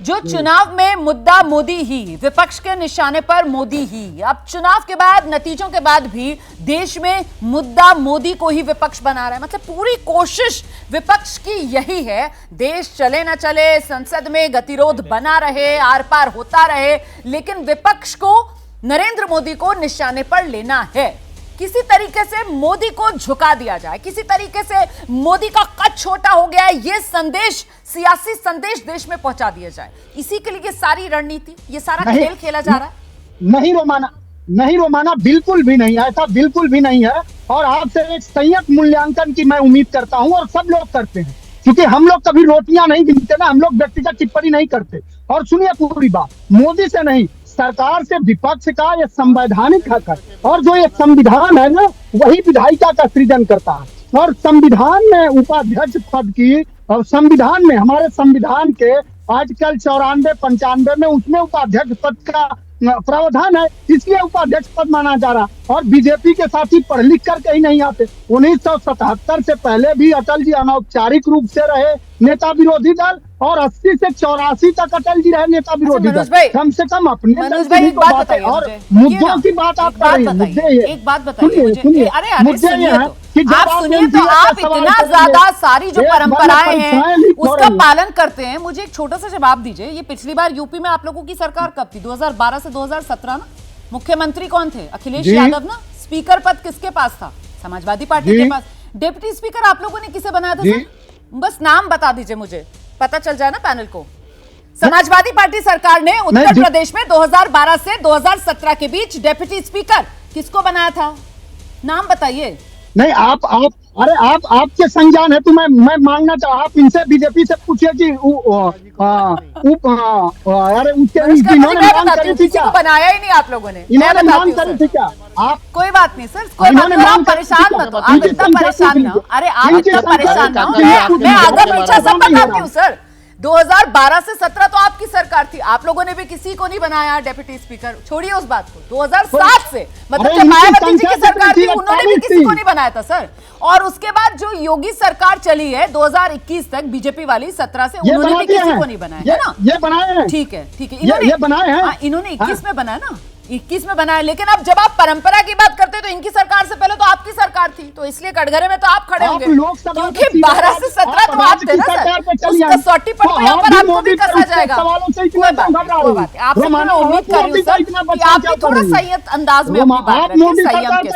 जो चुनाव में मुद्दा मोदी ही, विपक्ष के निशाने पर मोदी ही। अब चुनाव के बाद, नतीजों के बाद भी देश में मुद्दा मोदी को ही विपक्ष बना रहा है। मतलब पूरी कोशिश विपक्ष की यही है, देश चले ना चले, संसद में गतिरोध बना रहे, आर पार होता रहे, लेकिन विपक्ष को, नरेंद्र मोदी को निशाने पर लेना है। किसी तरीके से मोदी को झुका दिया जाए, किसी तरीके से मोदी का कद छोटा हो गया है, यह संदेश, सियासी संदेश देश में पहुंचा दिया जाए। इसी के लिए सारी रणनीति, ये सारा खेल खेला जा रहा है। नहीं रोमाना, बिल्कुल भी नहीं, ऐसा बिल्कुल भी नहीं है। और आपसे एक संयत मूल्यांकन की मैं उम्मीद करता हूं, और सब लोग करते हैं, क्योंकि हम लोग कभी रोटियां नहीं गिनते ना, हम लोग व्यक्तिगत टिप्पणी नहीं करते। और सुनिए पूरी बात, मोदी से नहीं, सरकार से विपक्ष का ये संवैधानिक हक है। और जो ये संविधान है ना, वही विधायिका का सृजन करता है। और संविधान में उपाध्यक्ष पद की, और संविधान में, हमारे संविधान के आर्टिकल 94-95 में उसमें उपाध्यक्ष पद का प्रावधान है, इसलिए उपाध्यक्ष पद माना जा रहा। और बीजेपी के साथी पढ़ लिख कर कहीं नहीं आते। 1977 से पहले भी अटल जी अनौपचारिक रूप से रहे नेता विरोधी दल, और 80 से 84 तक अटल जी रहे नेता विरोधी दल। कम से कम अपने बात है। और मुद्दों की बात आप कर रही हैं, मुद्दे एक बात बताइए मुझे। मुद्दे ये है कि आप सुनिए तो, आप इतना ज्यादा सारी जो परंपराएं हैं उसका पालन करते हैं। मुझे एक छोटा सा जवाब दीजिए, ये पिछली बार यूपी में आप लोगों की सरकार कब थी? 2012 से 2017 ना? मुख्यमंत्री कौन थे? अखिलेश यादव ना? स्पीकर पद किसके पास था? समाजवादी पार्टी के पास। डिप्टी स्पीकर आप लोगों ने किसे बनाया था सर? बस नाम बता दीजिए मुझे, पता चल जाए ना पैनल को। समाजवादी पार्टी सरकार ने उत्तर प्रदेश में 2012 से 2017 के बीच डिप्टी स्पीकर किसको बनाया था? नाम बताइए। नहीं, आप आपके संज्ञान है तो मैं मांगना चाहूँ, आप इनसे, बीजेपी से पूछिए कि अरे उसके बनाया ही नहीं आप लोगों ने, इन्होंने मांग करी थी क्या? आप कोई बात नहीं सर, कोई बात नहीं, आप परेशान मत हो, आप इतना परेशान ना, अरे आप इतना परेशान ना, मैं आगे पीछे सब बताती हूँ सर। 2012 से 17 तो आपकी सरकार थी, आप लोगों ने भी किसी को नहीं बनाया डिप्टी स्पीकर, छोड़िए उस बात को। 2007 से, मतलब जब मायावती जी की सरकार थी, उन्होंने भी किसी को नहीं बनाया था सर। और उसके बाद जो योगी सरकार चली है 2021 तक, बीजेपी वाली 17 से, उन्होंने भी किसी को नहीं बनाया है ना? ये बनाए हैं, ठीक है, इन्होंने बनाए हैं, इन्होंने 21 में बनाया ना, 21 में बनाया। लेकिन अब जब आप परंपरा की बात करते हैं तो इनकी सरकार से पहले तो आपकी सरकार थी, तो इसलिए कटघरे में तो आप खड़े होंगे, क्योंकि 12 से 17 तो आप थे ना सर। उस कसौटी पर तो यहाँ पर आपको भी कसा जाएगा। कोई बात नहीं, आपसे मैं उम्मीद कर रही हूँ सर कि आप भी थोड़ा संयत अंदाज में अपनी बात रखें, संयम के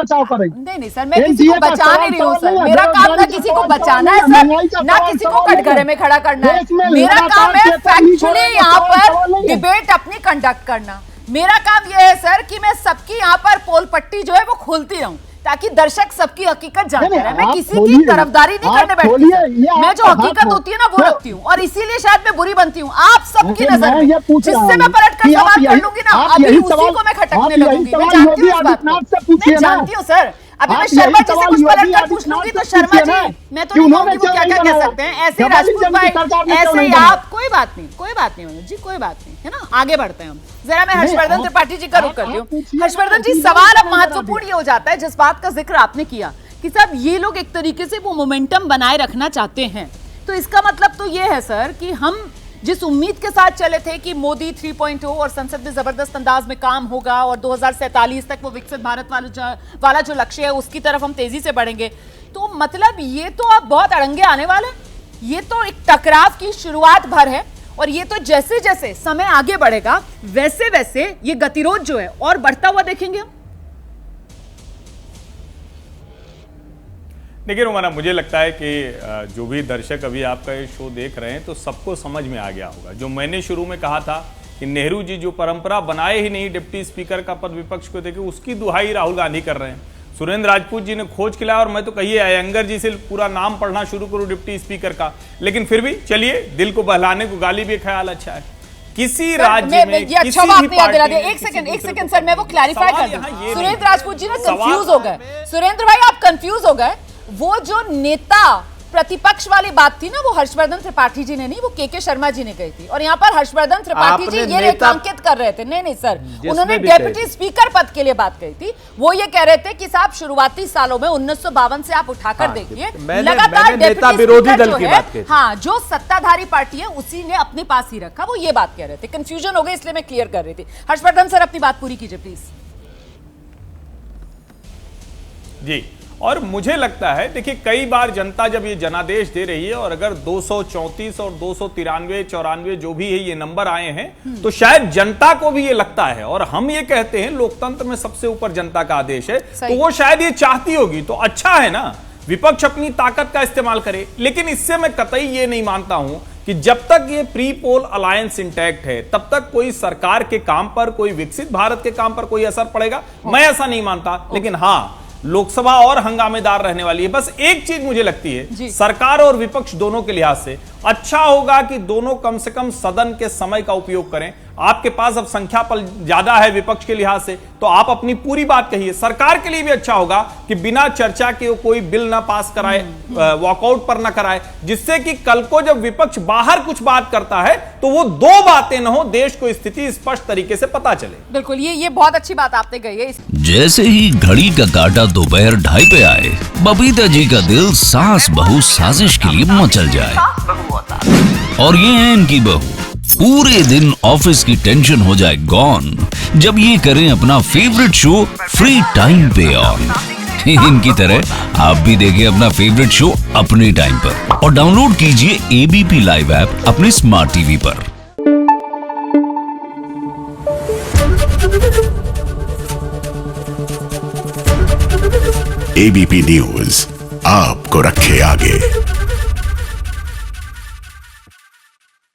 साथ। नहीं सर, मैं किसी को बचा नहीं रही हूँ सर, मेरा काम ना किसी को बचाना है सर, ना किसी को कटघरे में खड़ा करना है। मेरा काम है फैक्चुअली यहाँ पर डिबेट अपनी कंडक्ट करना। मेरा काम यह है सर कि मैं सबकी यहाँ पर पोल पट्टी जो है वो खोलती रहूं, ताकि दर्शक सबकी हकीकत जानते रहे। मैं किसी की तरफदारी नहीं करने बैठती, मैं जो हकीकत होती है ना वो रखती हूँ, और इसीलिए शायद मैं बुरी बनती हूँ आप सबकी नजर में। जिससे मैं पलट कर सवाल कर लूंगी ना, अभी उसी को मैं खटकने लगूंगी। मैं जानती हूँ इस बात को, मैं जानती हूँ सर। अभी मैं शर्मा जी से कुछ पलट कर पूछ लूंगी तो शर्मा जी, मैं तो नहीं कहूंगी वो क्या क्या कह सकते हैं, ऐसे राजपूत भाई, ऐसे ही आप। कोई बात नहीं मनोज जी, कोई बात नहीं, है ना? आगे बढ़ते हैं हम। जरा मैं हर्षवर्धन त्रिपाठी जी का रुख करती हूँ। हर्षवर्धन जी, सवाल अब महत्वपूर्ण ये हो जाता है, जिस बात का जिक्र आपने किया कि साहब ये लोग एक तरीके से वो मोमेंटम बनाए रखना चाहते हैं, तो इसका मतलब तो ये है सर कि हम जिस उम्मीद के साथ चले थे कि मोदी 3.0 और संसद में जबरदस्त अंदाज में काम होगा और 2047 तक वो विकसित भारत वाला जो लक्ष्य है उसकी तरफ हम तेजी से बढ़ेंगे, तो मतलब ये तो अब बहुत अड़ंगे आने वाले हैं। ये तो एक टकराव की शुरुआत भर है, और ये तो जैसे जैसे समय आगे बढ़ेगा वैसे वैसे ये गतिरोध जो है और बढ़ता हुआ देखेंगे हम। देखिए रोमाना, मुझे लगता है कि जो भी दर्शक अभी आपका ये शो देख रहे हैं तो सबको समझ में आ गया होगा। जो मैंने शुरू में कहा था कि नेहरू जी जो परंपरा बनाए ही नहीं डिप्टी स्पीकर का पद विपक्ष को देके, उसकी दुहाई राहुल गांधी कर रहे हैं। सुरेंद्र राजपूत जी ने खोज खिलाया, और मैं तो कहिए अयंगर जी से पूरा नाम पढ़ना शुरू करूं डिप्टी स्पीकर का, लेकिन फिर भी चलिए, दिल को बहलाने को गाली भी ख्याल अच्छा है। किसी राज्य में ये अच्छा बात नहीं याद दिला दिया। एक सेकंड सर, मैं वो क्लैरिफाई कर दूं। सुरेंद्र राजपूत जी ना कंफ्यूज हो गए। सुरेंद्र भाई आप कंफ्यूज हो गए। वो जो नेता प्रतिपक्ष वाली बात थी ना, वो हर्षवर्धन त्रिपाठी जी ने नहीं, वो के शर्मा जी ने कही थी। और यहाँ पर हर्षवर्धन त्रिपाठी जी ये रेखांकित कर रहे थे, नहीं सर, उन्होंने डेप्यूटी स्पीकर पद के लिए बात कही थी। वो ये कह रहे थे कि साहब शुरुआती सालों में 1952 से आप उठाकर देखिए, लगातार विरोधी दल की बात कही। हाँ, जो सत्ताधारी पार्टी है उसी ने अपने पास ही रखा, वो ये बात कह रहे थे। कंफ्यूजन हो गई इसलिए मैं क्लियर कर रही थी। हर्षवर्धन सर अपनी बात पूरी कीजिए प्लीज। जी, और मुझे लगता है, देखिए कई बार जनता जब ये जनादेश दे रही है और अगर 234 और 293 94 जो भी है ये नंबर आए हैं, तो शायद जनता को भी ये लगता है, और हम ये कहते हैं लोकतंत्र में सबसे ऊपर जनता का आदेश है, तो वो शायद ये चाहती होगी। तो अच्छा है ना, विपक्ष अपनी ताकत का इस्तेमाल करे। लेकिन इससे मैं कतई ये नहीं मानता हूं कि जब तक ये प्री पोल अलायंस इंटैक्ट है तब तक कोई सरकार के काम पर, कोई विकसित भारत के काम पर कोई असर पड़ेगा, मैं ऐसा नहीं मानता। लेकिन हाँ, लोकसभा और हंगामेदार रहने वाली है। बस एक चीज मुझे लगती है, सरकार और विपक्ष दोनों के लिहाज से अच्छा होगा कि दोनों कम से कम सदन के समय का उपयोग करें। आपके पास अब संख्या पर ज्यादा है विपक्ष के लिहाज से, तो आप अपनी पूरी बात कहिए। सरकार के लिए भी अच्छा होगा कि बिना चर्चा के कोई बिल ना पास कराए, वॉकआउट पर ना कराए, जिससे कि कल को जब विपक्ष बाहर कुछ बात करता है तो वो दो बातें न हो, देश को स्थिति स्पष्ट तरीके से पता चले। बिल्कुल, ये बहुत अच्छी बात आपने कही है। जैसे ही घड़ी का काटा दोपहर 2:30 पे आए, बबीता जी का दिल सास बहू साजिश के लिए मचल जाए। और ये है इनकी बहू, पूरे दिन ऑफिस की टेंशन हो जाए गॉन जब ये करें अपना फेवरेट शो फ्री टाइम पे ऑन। इनकी तरह आप भी देखिए अपना फेवरेट शो अपने टाइम पर और डाउनलोड कीजिए एबीपी लाइव ऐप अपने स्मार्ट टीवी पर। एबीपी न्यूज आपको रखे आगे।